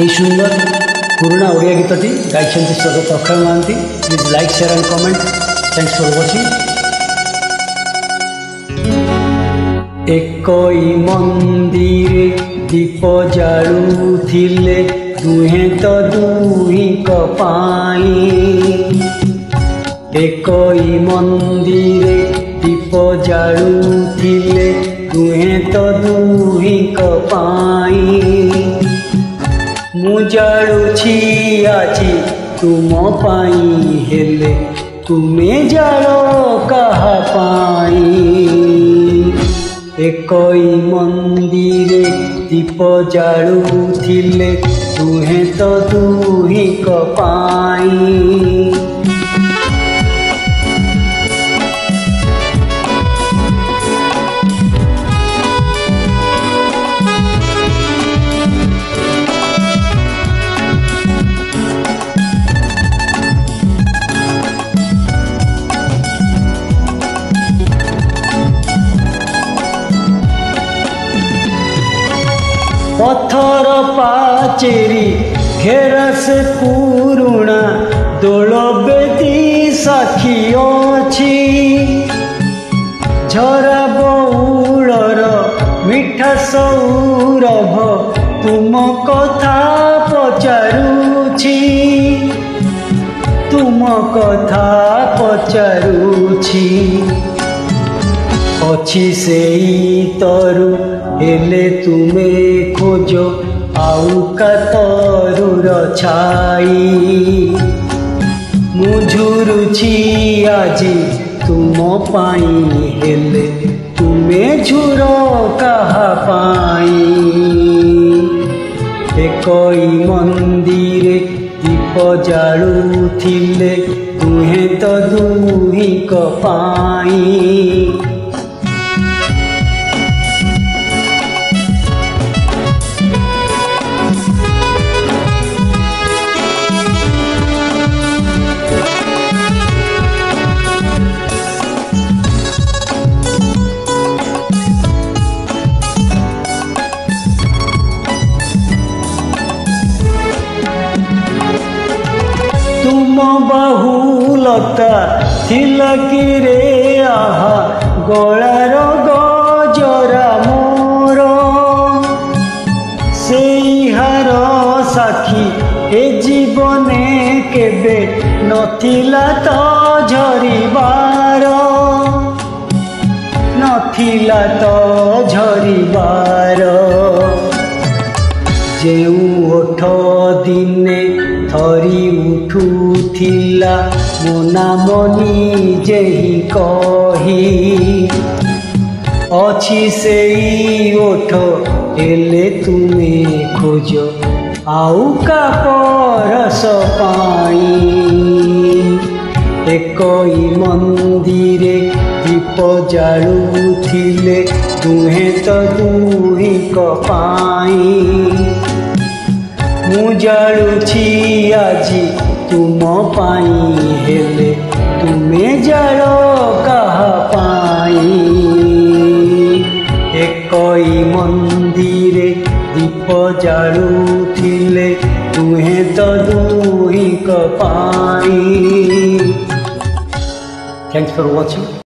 এই সুন্দর পুরোনা ওড়িয়া গীতটি গাইছেন স্বর্গত Akshay Mohanty. Please like, share and comment. Thanks for watching. একই মন্দিরে দীপ জালুଥିଲେ দুহে তো দুহিଙ୍କ ପାଇଁ। একই মন্দিরে দীপ জালুଥିଲେ দুহে তো দুহিଙ୍କ ପାଇଁ। ମୁଁ ଜାଳୁଛି ଆଜି ତୁମ ପାଇଁ, ହେଲେ ତୁମେ ଜାଳ କାହା ପାଇଁ। একই মন্দিরে দীপ জালুଥିଲେ দুহে তো দুহিଙ୍କ ପାଇଁ। পথর পাচেরি ঘেরা সে পুরুণা দোল বেদি সাক্ষী অছি। ঝরা বউলর মিঠা সৌরভ তুম কথা পচারুছি। তুম কথা পচারুছি। অছি সেই তরু ହେଲେ ତୁମେ ଖୋଜ ଆଉ କା ତରୁର ଛାଇ। ମୁଁ ଝୁରୁଛି ଆଜି ତୁମ ପାଇଁ, ହେଲେ ତୁମେ ଝୁର କାହା ପାଇଁ। একই ମନ୍ଦିରେ ଦୀପ ଜାଳୁଥିଲେ ଦୁହେଁ ତ ଦୁହିଙ୍କ ପାଇଁ। तुम बहुलता थिला कि रे आहा गलार गजरा मोर। सेई हार साखी ए जीवने केबे नथिला तो झरिबार। नथिला तो झरिबार। जेउ ओठ दिने थरी उठुथिला मो नाम निजे ही कही। अछि सेई ओठ हेले तुमे खोज आउ का परस पाई। একই মন্দিরে দীপ জালুଥିଲେ দুহে তো দুহিଙ୍କ ପାଇଁ। ମୁଁ ଜାଳୁଛି ଆଜି ତୁମ ପାଇଁ, ହେଲେ ତୁମେ ଜାଳ କାହା ପାଇଁ। একই ମନ୍ଦିରେ ଦୀପ ଜାଳୁଥିଲେ ଦୁହେଁ ତ ଦୁହିଙ୍କ ପାଇଁ। Thanks for watching.